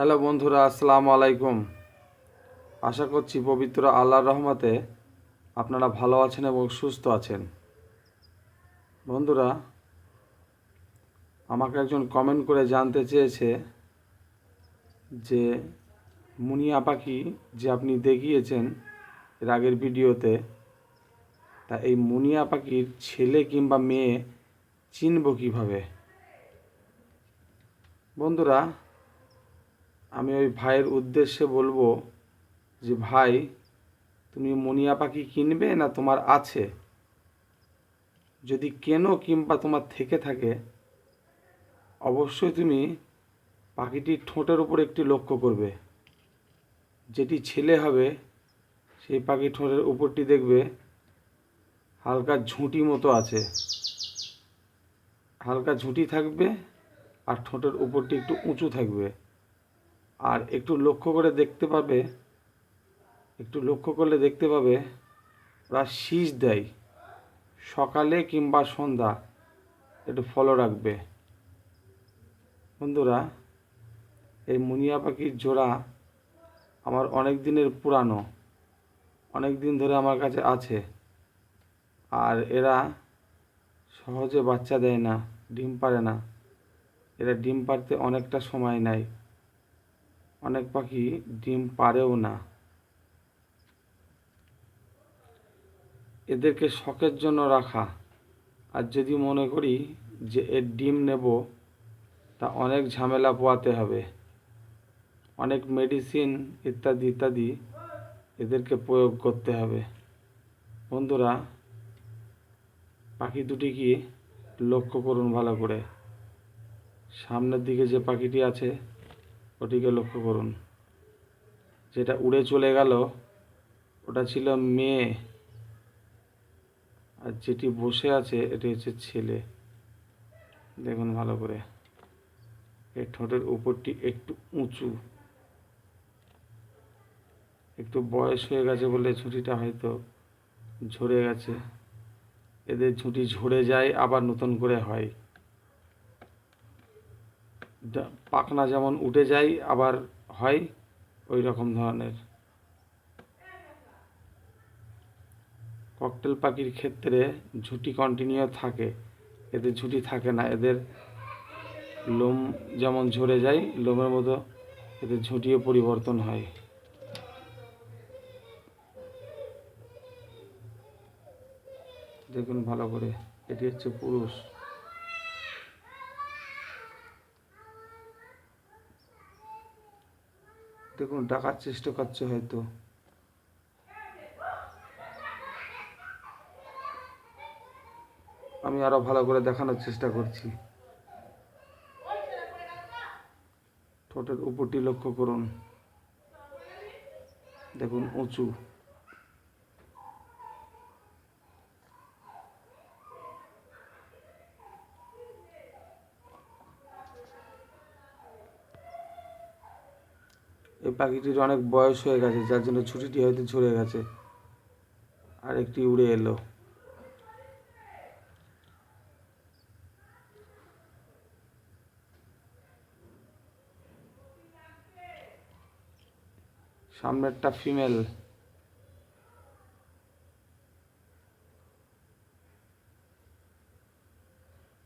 Hello বন্ধুরা, আসসালামু আলাইকুম। আশা করছি পবিত্র আল্লাহর রহমতে আপনারা ভালো আছেন এবং সুস্থ আছেন। বন্ধুরা, আমাকে একজন কমেন্ট করে জানতে চেয়েছে যে মুনিয়া পাখি যে আপনি দেখিয়েছেন এর আগের ভিডিওতে, তা এই মুনিয়া পাখির ছেলে কিংবা মেয়ে চিনব কীভাবে? বন্ধুরা, আমি ওই ভাইয়ের উদ্দেশ্যে বলবো যে ভাই, তুমি মুনিয়া পাখি কিনবে না তোমার আছে? যদি কেনো কিংবা তোমার থেকে থাকে, অবশ্যই তুমি পাখিটির ঠোঁটের উপর একটি লক্ষ্য করবে। যেটি ছেলে হবে সেই পাখির ঠোঁটের উপরটি দেখবে হালকা ঝুঁটি মতো আছে, হালকা ঝুঁটি থাকবে আর ঠোঁটের উপরটি একটু উঁচু থাকবে। আর একটু লক্ষ্য করলে দেখতে পাবে ওরা শীষ দেয় সকালে কিংবা সন্ধ্যা, একটু ফলো রাখবে। বন্ধুরা, এই মুনিয়া পাখির জোড়া আমার অনেক দিনের পুরানো, অনেক দিন ধরে আমার কাছে আছে। আর এরা সহজে বাচ্চা দেয় না, ডিম পাড়ে না। এরা ডিম পাড়তে অনেকটা সময় নেয়, অনেক পাখি ডিম পাড়েও না। এদেরকে শখের জন্য রাখা। আর যদি মনে করি যে এর ডিম নেব, তা অনেক ঝামেলা পোয়াতে হবে, অনেক মেডিসিন ইত্যাদি ইত্যাদি এদেরকে প্রয়োগ করতে হবে। বন্ধুরা, পাখি দুটি কি লক্ষ্য করুন ভালো করে। সামনের দিকে যে পাখিটি আছে ওটিকে লক্ষ্য করুন। যেটা উড়ে চলে গেল ওটা ছিল মেয়ে, আর যেটি বসে আছে এটি হচ্ছে ছেলে। দেখুন ভালো করে, এর ঠোঁটের উপরটি একটু উঁচু। একটু বয়স হয়ে গেছে বলে ঝুঁটিটা হয়তো ঝরে গেছে। এদের ঝুঁটি ঝরে যায় আবার নতুন করে হয়। পাখনা যেমন উঠে যায় আবার হয়, ওই রকম ধরনের। ককটেল পাখির ক্ষেত্রে ঝুঁটি কন্টিনিউ থাকে, এদের ঝুঁটি থাকে না। এদের লোম যেমন ঝরে যায়, লোমের মতো এদের ঝুঁটিও পরিবর্তন হয়। দেখুন ভালো করে, এটি হচ্ছে পুরুষ। দেখুন ডাকার চেষ্টা করছে হয়তো। আমি আরো ভালো করে দেখানোর চেষ্টা করছি। ঠোঁটের উপরটি লক্ষ্য করুন, দেখুন উঁচু। এই পাখিটির অনেক বয়স হয়ে গেছে, যার জন্য ছুটিটি হয়তো ঝরে গেছে। আর একটি উড়ে এলো। সামনেরটা ফিমেল।